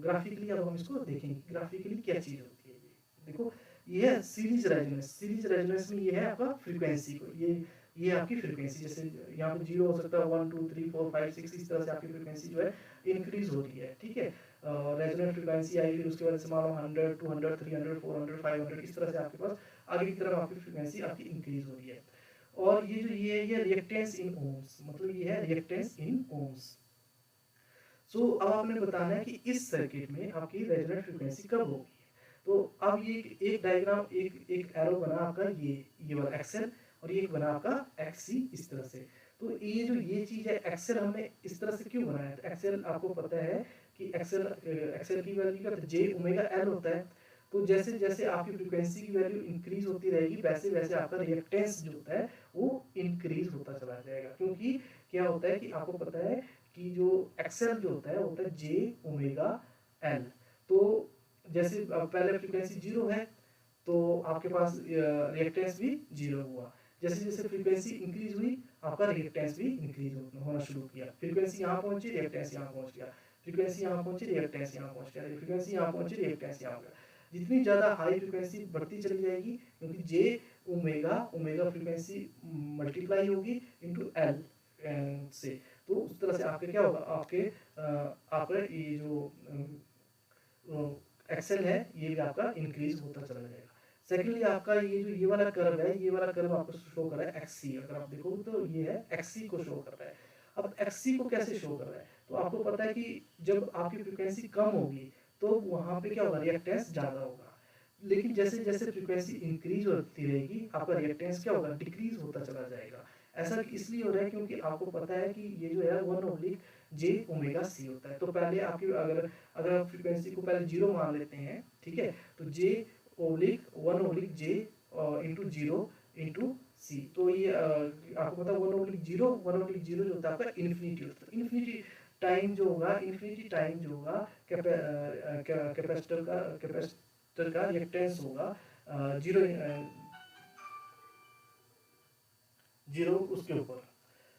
ग्राफिकली अब हम इसको देखेंगे ग्राफिकली क्या चीज होती है। देखो ये है सीरीज रेजोनेंस में ये है आपका फ्रीक्वेंसी को, ये आपकी फ्रीक्वेंसी, जैसे यहाँ पे 0 हो सकता है, 1 2 3 4 5 6 इस तरह से आपकी फ्रीक्वेंसी जो है इंक्रीज हो रही है, ठीक है। रेजोनेंट फ्रीक्वेंसी आई, फिर उसके बाद से मान लो 100 200 300 400 500 इस तरह से आपके पास आगे की तरफ आपकी फ्रीक्वेंसी आपकी इंक्रीज हो रही है। और ये जो ये रिएक्टेंस इन ओम्स, मतलब ये है रिएक्टेंस इन ओम्स। सो अब आपने बताना है कि इस सर्किट में आपकी रेजोनेंट फ्रीक्वेंसी कब होगी। तो अब ये एक डायग्राम, एक एक एरो बना आपका, ये वाला एक्सेल, और ये एक बना आपका एक्सी, इस तरह से। तो ये जो ये चीज़ है एक्सेल, हमने इस तरह से क्यों बनाया? तो एक्सेल आपको पता है कि एक्सेल एक्सेल की वैल्यू का जे ओमेगा एल होता है। तो जैसे जैसे आपकी फ्रीक्वेंसी की वैल्यू इंक्रीज होती रहेगी, वैसे वैसे आपका रिएक्टेंस जो होता है वो इंक्रीज होता चला जाएगा। क्योंकि क्या होता है कि आपको पता है कि जो एक्सेल जो होता है वो होता है जे ओमेगा एल। तो जैसे पहले फ्रीक्वेंसी जीरो है तो आपके पास रिएक्टेंस भी जीरो हुआ। जैसे जैसे फ्रीक्वेंसी इंक्रीज हुई आपका रिएक्टेंस भी इंक्रीज होना शुरू किया। फ्रीक्वेंसी यहाँ पहुंची, रिएक्टेंस यहाँ पहुंच गया, फ्रीक्वेंसी यहाँ पहुंची, रिएक्टेंस यहाँ पहुंच गया, फ्रीक्वेंसी यहाँ पहुंची, रिएक्टेंस यहाँ हो गया। जितनी ज़्यादा हाई फ्रीक्वेंसी बढ़ती चली जाएगी, क्योंकि जे ओमेगा ओमेगा फ्रीक्वेंसी मल्टीप्लाई होगी इनटू एल से, तो उस तरह से आपके क्या होगा, आपका ये जो एक्सेल है ये भी आपका इंक्रीज होता चला जाएगा। सेकेंडली आपका ये जो ये वाला कर्व है, ये वाला कर्व आपको शो कर रहा है एक्सी। अगर आप देखो तो ये है एक्सी को शो कर रहा है। अब एक्सी को कैसे शो कर रहा है? तो आपको पता है कि जब आपकी फ्रीक्वेंसी कम होगी तो वहां पे क्या होगा, रिएक्टेंस ज्यादा होगा। लेकिन जैसे जैसे फ्रीक्वेंसी इंक्रीज होती रहेगी आपका रिएक्टेंस क्या होगा, डिक्रीज होता चला जाएगा। ऐसा इसलिए हो रहा है क्योंकि आपको पता है कि ये जो है 1/जे ओमेगा सी होता है। तो पहले आपकी अगर अगर आप फ्रीक्वेंसी को पहले जीरो मान लेते हैं, ठीक है, तो जे 1/जे इंटू जीरो इंटू सी। तो ये आपको पता है 1/जीरो जो होता है आपका इन्फिनिटी होता है। इन्फिनिटी टाइम जो होगा, इन्फिनिटी टाइम जो होगा कैपेसिटर का रिएक्टेंस होगा जीरो जीरो उसके ऊपर।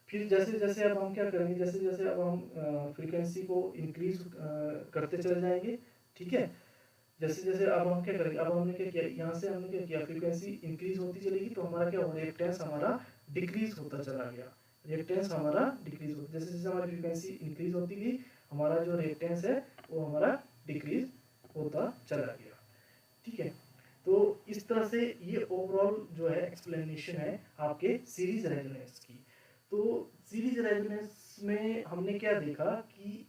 फिर जैसे जैसे अब हम क्या करेंगे, जैसे जैसे अब हम फ्रीक्वेंसी को इंक्रीज करते चले जाएंगे, ठीक है। जैसे जैसे अब हम क्या करेंगे, अब हमने क्या किया, यहाँ से हमने क्या किया, फ्रीक्वेंसी इंक्रीज होती चलेगी तो हमारा क्या होगा, रिएक्टेंस हमारा डिक्रीज होता चला गया। रिएक्टेंस हमारा डिक्रीज होता, जैसे जैसे हमारी फ्रीक्वेंसी इंक्रीज होती गई हमारा जो रिएक्टेंस है वो हमारा डिक्रीज होता चला गया, ठीक है। तो इस तरह से ये ओवरऑल जो है एक्सप्लेनेशन है आपके सीरीज रेजोनेंस की। तो सीरीज रेजोनेंस में हमने क्या देखा कि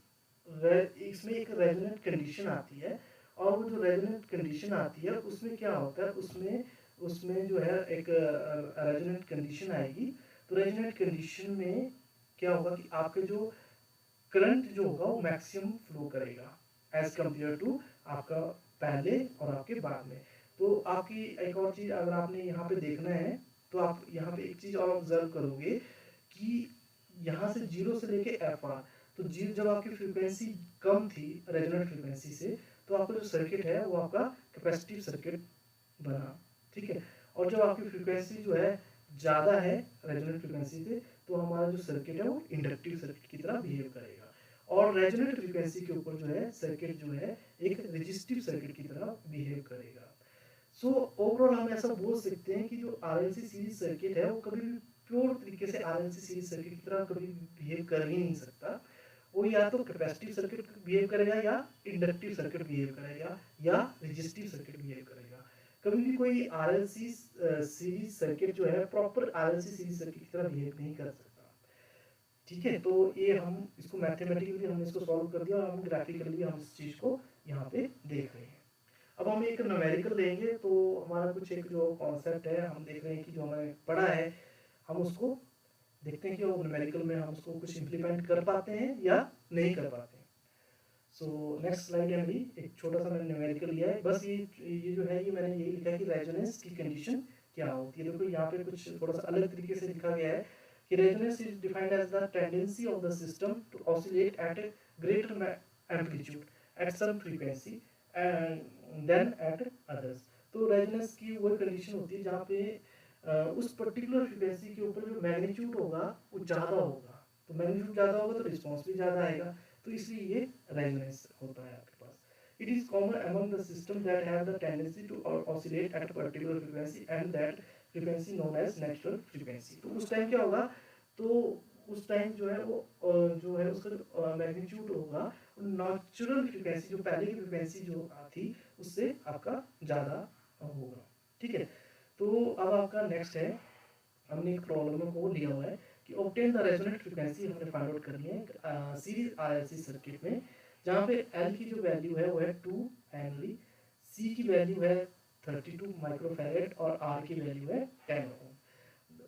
इसमें एक रेजोनेंट कंडीशन आती है, और वो जो रेजोनेंट कंडीशन आती है उसमें क्या होता है, उसमें उसमें जो है एक रेजोनेंट कंडीशन आएगी। तो रेजोनेंट कंडीशन में क्या होगा कि आपके जो करंट जो होगा वो मैक्सिमम फ्लो करेगा एज कम्पेयर टू आपका पहले और आपके बाद में। तो आपकी एक और चीज अगर आपने यहाँ पे देखना है तो आप यहाँ पे एक चीज और ऑब्जर्व करोगे कि यहाँ से जीरो से लेके एफ आर, तो जीरो जब आपकी फ्रीक्वेंसी कम थी रेजोनेंट फ्रीक्वेंसी से, तो आपका जो सर्किट है वो आपका कैपेसिटिव सर्किट बना, ठीक है। और जब आपकी फ्रीक्वेंसी जो है ज़्यादा है रेजोनेंट फ्रीक्वेंसी से, तो हमारा जो सर्किट है वो इंडक्टिव सर्किट की तरह बिहेव करेगा। और रेजोनेंट फ्रीक्वेंसी के ऊपर जो है सर्किट जो है एक रेजिस्टिव सर्किट की तरह बिहेव करेगा। सो ओवरऑल हम ऐसा बोल सकते हैं कि जो आरएलसी सीरीज सर्किट है वो कभी भी प्योर तरीके से आरएलसी सीरीज सर्किट की तरह कभी बिहेव कर ही नहीं सकता। वो या तो कैपेसिटिव सर्किट बिहेव करेगा, या इंडक्टिव सर्किट बिहेव करेगा, या रेजिस्टिव सर्किट बिहेव करेगा। कभी भी कोई आरएलसी सीरीज सर्किट जो है प्रॉपर आरएलसी सीरीज सर्किट की तरह बिहेव नहीं कर सकता, ठीक है। तो ये हम इसको मैथमेटिकली हमने इसको सॉल्व कर दिया, और हम ग्राफिकली हम इस चीज को यहाँ पे देख रहे हैं। अब हम एक न्यूमेरिकल लेंगे, तो हमारा कुछ एक जो कॉन्सेप्ट है हम देख रहे हैं कि जो हमें पढ़ा है हम उसको देखते हैं कि वो न्यूमेरिकल में हम उसको कुछ इम्प्लीमेंट कर पाते हैं या नहीं कर पाते हैं। सो नेक्स्ट स्लाइड है मेरी, एक छोटा सा मैंने न्यूमेरिकल लिया है। बस ये जो है ये मैंने यही लिखा है कि रेजोनेंस की कंडीशन क्या होती है। देखो यहाँ पे कुछ थोड़ा सा अलग तरीके से लिखा गया है कि resonance is defined as the tendency of the system to oscillate at a greater amplitude at some frequency and then at others. तो रेजोनेंस की वो कंडीशन होती है जहाँ पे उस पर्टिकुलर फ्रीक्वेंसी के ऊपर जो मैग्नीट्यूड होगा वो ज़्यादा होगा। तो मैग्नीट्यूड ज़्यादा होगा तो रिस्पॉन्स भी ज़्यादा आएगा, तो इसलिए ये रेजोनेंस होता है आपके पास। It is common among the system that have the tendency to oscillate at a particular frequency and that frequency known as natural frequency। तो उस टाइम क्या होगा, तो उस टाइम जो है वो जो है उसका मैग्नीट्यूड होगा नेचुरल फ्रीक्वेंसी, जो पहले की फ्रीक्वेंसी जो थी उससे आपका ज़्यादा होगा, ठीक है। तो अब आपका नेक्स्ट है, हमने एक प्रॉब्लम को लिया हुआ है कि ऑब्टेन द रेजोनेंट फ्रीक्वेंसी हमने फाइंड आउट करनी है सीरीज आरएलसी सर्किट में, जहाँ पे एल की जो वैल्यू है वो है 2 हेनरी, सी की वैल्यू है 32 माइक्रोफैरेड और आर की वैल्यू है 10 ओम।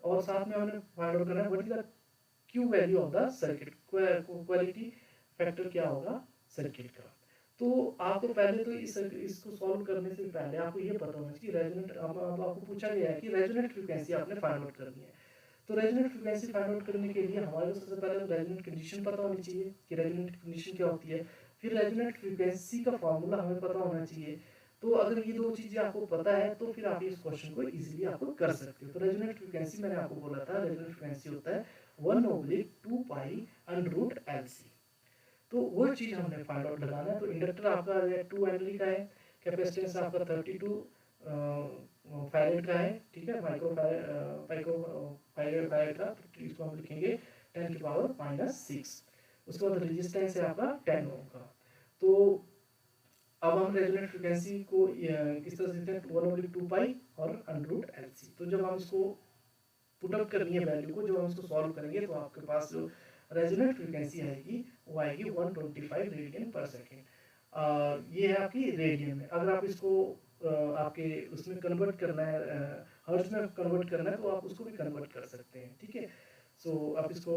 और साथ में हमने फाइंड आउट करना है what is the Q value of the circuit, quality factor क्या होगा सर्किट का। तो आपको पहले तो इसको सॉल्व करने से पहले आपको ये पता होना चाहिए रेजोनेंट, अब आपको पूछा गया है कि रेजोनेंट फ्रीक्वेंसी आपने फाइंड आउट करनी है। तो रेजोनेंट फ्रीक्वेंसी फाइंड आउट करने के लिए हमारे को सबसे पहले रेजोनेंट कंडीशन पता होनी चाहिए कि रेजोनेंट कंडीशन क्या होती है, फिर रेजोनेंट फ्रीक्वेंसी का फॉर्मूला हमें पता होना चाहिए। तो अगर ये दो चीजें आपको पता है तो फिर आप इस क्वेश्चन को इजीली आपको कर सकते हो। तो रेजोनेंट फ्रीक्वेंसी मैंने आपको बोला था, रेजोनेंट फ्रीक्वेंसी होता है 1/2 पाई अंडर रूट एलसी। तो वो चीज हमने फाइंड आउट लगाना है। तो इंडक्टर आपका 2 हेनरी का है, कैपेसिटेंस आपका 32 फैरेड का है, ठीक है, माइक्रो फैरेड का, तो इसको हम लिखेंगे 10 की पावर -6। उसके बाद रेजिस्टेंस है आपका 10 ओम का। तो अब हम रेजोनेंट फ्रीक्वेंसी को किस तरह से लिखते हैं 1/2 पाई और अंडर रूट एलसी। तो जब हम इसको पुट अप करनी है वैल्यू को, जब हम इसको सॉल्व करेंगे तो आपके पास जो रेजोनेंट फ्रीक्वेंसी आएगी वो आएगी 125 रेडियन पर सेकेंड। ये है आपकी रेडियन में। अगर आप इसको आपके उसमें कन्वर्ट करना है, हर्ट्ज में कन्वर्ट करना है, तो आप उसको भी कन्वर्ट कर सकते हैं, ठीक है। सो आप इसको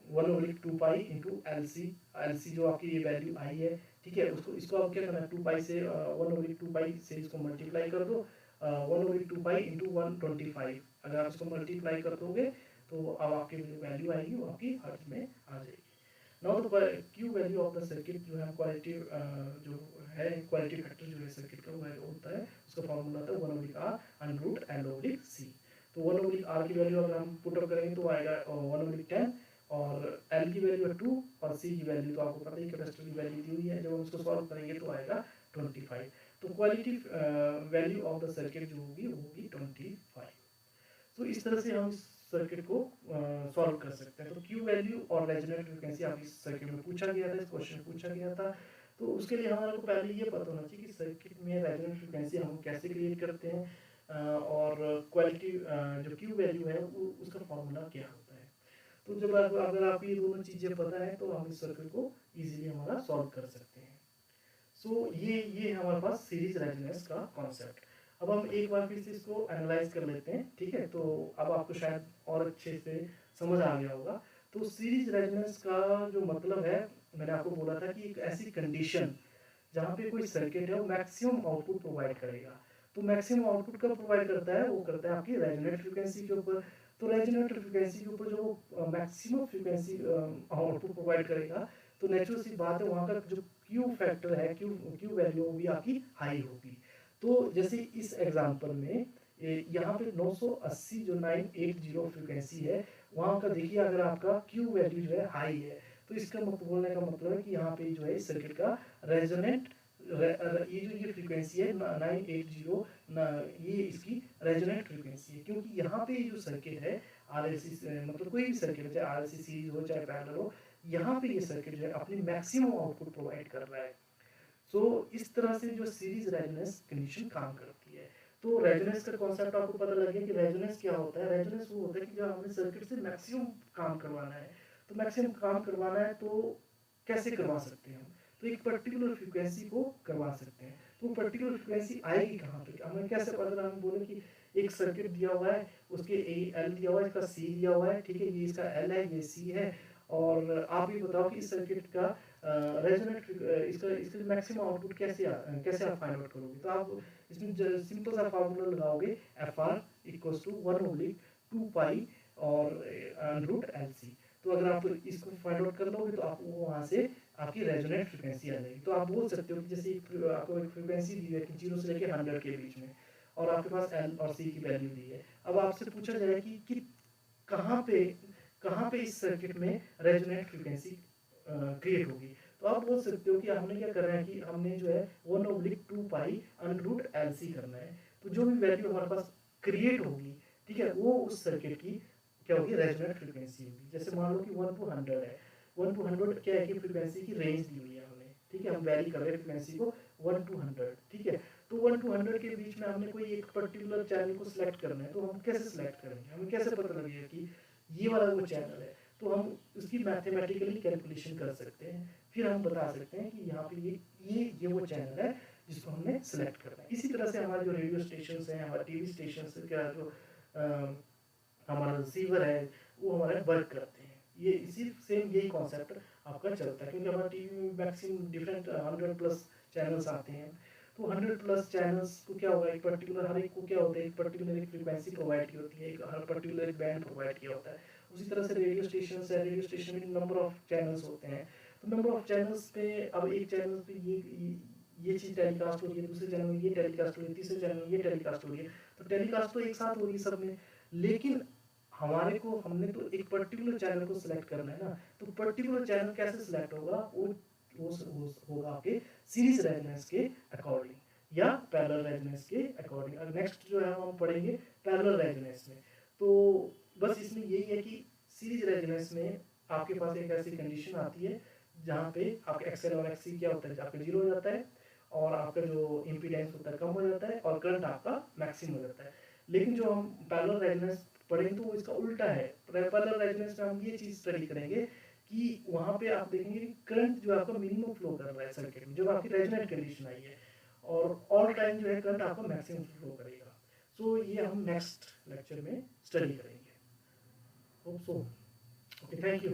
1/2 पाई इंटू एलसी, एलसी जो आपकी ये वैल्यू आई है, ठीक है, उसको इसको आप क्या करना है 2 पाई से 1/2 पाई से इसको मल्टीप्लाई कर दो, 1/2 पाई इंटू 125। अगर आप इसको मल्टीप्लाई कर दोगे तो अब आपकी जो वैल्यू आएगी वो आपकी हर्ट्ज में आ जाएगी। Now the Q value of the circuit जो है क्वालिटी जो है क्वालिटी फैक्टर जो है सर्किट का वो होता है, उसका फॉर्मूला होता है 1/r अंडर रूट L/C। तो 1/r की वैल्यू अगर हम पुट अप करेंगे तो आएगा 1/10, और L की वैल्यू है 2 और C की वैल्यू तो आपको पता ही कैपेसिटर की वैल्यू दी हुई है। जब हम इसको सॉल्व करेंगे तो आएगा 25। तो quality value of the circuit जो होगी वो होगी 25। तो इस तरह से हम सर्किट को सॉल्व कर सकते हैं। तो क्यू वैल्यू और रेजोनेंट फ्रीक्वेंसी आप इस सर्किट में पूछा गया था, इस क्वेश्चन पूछा गया था। तो उसके लिए हमारे को पहले ये पता होना चाहिए कि सर्किट में रेजोनेंट फ्रीक्वेंसी हम कैसे क्रिएट करते हैं, और क्वालिटी जो क्यू वैल्यू है उसका फॉर्मूला क्या होता है। तो जब अगर आप ये दोनों चीज़ें पता है तो हम इस सर्किट को इजीली हमारा सॉल्व कर सकते हैं। सो ये हमारे पास सीरीज रेजोनेंस का कॉन्सेप्ट। अब हम एक बार फिर से इसको एनालाइज कर लेते हैं, ठीक है। तो अब आपको शायद और अच्छे से समझ आ गया होगा। तो सीरीज रेजोनेंस का जो मतलब है, मैंने आपको बोला था कि एक ऐसी कंडीशन जहाँ पे कोई सर्किट है वो मैक्सिमम आउटपुट प्रोवाइड करेगा। तो मैक्सिमम आउटपुट कब प्रोवाइड करता है, वो करता है आपकी रेजोनेंट फ्रीक्वेंसी के ऊपर। तो रेजोनेंट फ्रीक्वेंसी के ऊपर जो मैक्सिमम फ्रीक्वेंसी आउटपुट प्रोवाइड करेगा, तो नेचुरल सी बात है वहाँ का जो क्यू फैक्टर है, क्यू वैल्यू वो भी आपकी हाई होगी। तो जैसे इस एग्जांपल में यहाँ पे 980 जो 980 फ्रीक्वेंसी है, वहाँ का देखिए अगर आपका क्यू वैल्यू जो है हाई है, तो इसका मतलब बोलने का मतलब है कि यहाँ पे जो है इस सर्किट का रेजोनेंट ये फ्रीक्वेंसी है 980 ये इसकी रेजोनेंट फ्रीक्वेंसी है। क्योंकि यहाँ पे जो सर्किट है आरएलसी, मतलब कोई भी सर्किट है, चाहे आरएलसी सीरीज हो चाहे पैरेलल हो, यहाँ पे ये सर्किट जो है अपनी मैक्सिमम आउटपुट प्रोवाइड कर रहा है। सो इस तरह से जो सीरीज रेजोनेंस कंडीशन काम करती है। तो रेजोनेंस का कॉन्सेप्ट आपको पता लग गया कि रेजोनेंस क्या होता है। रेजोनेंस वो होता है कि जब हमें सर्किट से मैक्सिमम काम करवाना है, तो मैक्सिमम काम करवाना है तो कैसे करवा सकते हैं हम, तो एक पर्टिकुलर फ्रीक्वेंसी को करवा सकते हैं। तो पर्टिकुलर फ्रीक्वेंसी आएगी कहाँ पे, हमें कैसे पता, हम बोले कि एक सर्किट दिया हुआ है, उसके एल दिया हुआ है, इसका सी दिया हुआ है, ठीक है, ये इसका एल है, ये सी है, और आप ये बताओ कि इस सर्किट का रेजोनेंट इसका मैक्सिमम आउटपुट कैसे आप फाइंड आउट करोगे। तो आप इसमें सिंपल सा फार्मूला लगाओगे, एफ आर इक्वल्स टू 1/2 पाई और रूट एल सी। तो अगर आप इसको फाइंड आउट कर लोगे तो आप वहाँ से आपकी रेजोनेंट फ्रीक्वेंसी आ जाएगी। तो आप बोल सकते हो कि जैसे आपको एक फ्रीक्वेंसी दी है कि 0 से लेकर 100 के बीच में, और आपके पास एल और सी की वैल्यू दी है। अब आपसे पूछा जाए कि कहाँ पे इस सर्किट में रेजोनेंट फ्रीक्वेंसी क्रिएट होगी, तो आप बोल सकते हो कि हमने क्या करना है कि हमने जो है 1/2 pi under root L C करना है। तो जो भी वैल्यू हमारे पास क्रिएट होगी, ठीक है, वो उस सर्किट की क्या होगी, रेजोनेंट फ्रीक्वेंसी होगी। जैसे मान लो कि 1 to 100 है, 1 to 100 क्या है कि फ्रीक्वेंसी की रेंज दी हुई है हमने, ठीक है, हम वैरी कर रहे हैं फ्रीक्वेंसी को 1 to 100, ठीक है। तो 1 to 100 के बीच में हमने कोई एक पर्टिकुलर चैनल को सिलेक्ट करना है, तो हम कैसे सिलेक्ट करेंगे, हमें कैसे पता लगेगा कि ये वाला वो चैनल है, तो हम उसकी मैथमेटिकली कैलकुलेशन कर सकते हैं, फिर हम बता सकते हैं कि यहाँ पे ये वो चैनल है जिसको हमने सेलेक्ट करना है। इसी तरह से हमारे जो रेडियो स्टेशन हैं, हमारे टीवी स्टेशन का जो हमारा रिसीवर है वो हमारे वर्क करते हैं। ये इसी सेम यही कॉन्सेप्ट आपका चलता है, क्योंकि हमारा टीवी में मैक्सिमम डिफरेंट 100+ चैनल्स आते हैं। तो 100+ चैनल्स को क्या होगा, एक पर्टिकुलर हर एक को क्या होता है, एक पर्टिकुलर एक फ्रीक्वेंसी प्रोवाइड की होती है, एक हर पर्टिकुलर एक बैंड प्रोवाइड किया होता है। उसी तरह से रेडियो स्टेशन है, रेडियो स्टेशन में नंबर ऑफ चैनल्स होते हैं। तो नंबर ऑफ चैनल्स पे अब एक चैनल पे ये चीज़ टेलीकास्ट हो रही है, दूसरे चैनल में ये टेलीकास्ट हो रही है, तीसरे चैनल में ये टेलीकास्ट हो रही है। तो टेलीकास्ट तो एक साथ हो रही है सब में, लेकिन हमारे को हमने तो एक पर्टिकुलर चैनल को सिलेक्ट करना है ना। तो पर्टिकुलर चैनल कैसे सिलेक्ट होगा, वो होगा आपके सीरीज रेजोनेंस के अकॉर्डिंग या पैरेलल रेजोनेंस के अकॉर्डिंग। नेक्स्ट जो है हम पढ़ेंगे पैरेलल रेजोनेंस में। तो बस इसमें यही है कि सीरीज रेजोनेंस में आपके पास एक ऐसी कंडीशन आती है जहाँ पे आपका एक्सएल और एक्ससी क्या होता है, आपका जीरो हो जाता है और आपका जो इम्पीडेंस होता है कम हो जाता है और करंट आपका मैक्सिमम हो जाता है। लेकिन जो हम पैरेलल रेजोनेंस पढ़ेंगे तो वो इसका उल्टा है। पैरेलल रेजोनेंस में हम ये चीज़ स्टडी करेंगे कि वहाँ पे आप देखेंगे कि करंट जो आपका मिनिमम फ्लो कर रहा है सर्किट में, जब आपकी रेजोनेंट कंडीशन आई है, और ऑल टाइम जो है करंट आपका मैक्सिमम फ्लो करेगा। सो ये हम नेक्स्ट लेक्चर में स्टडी करेंगे। Hope so. Okay, thank you.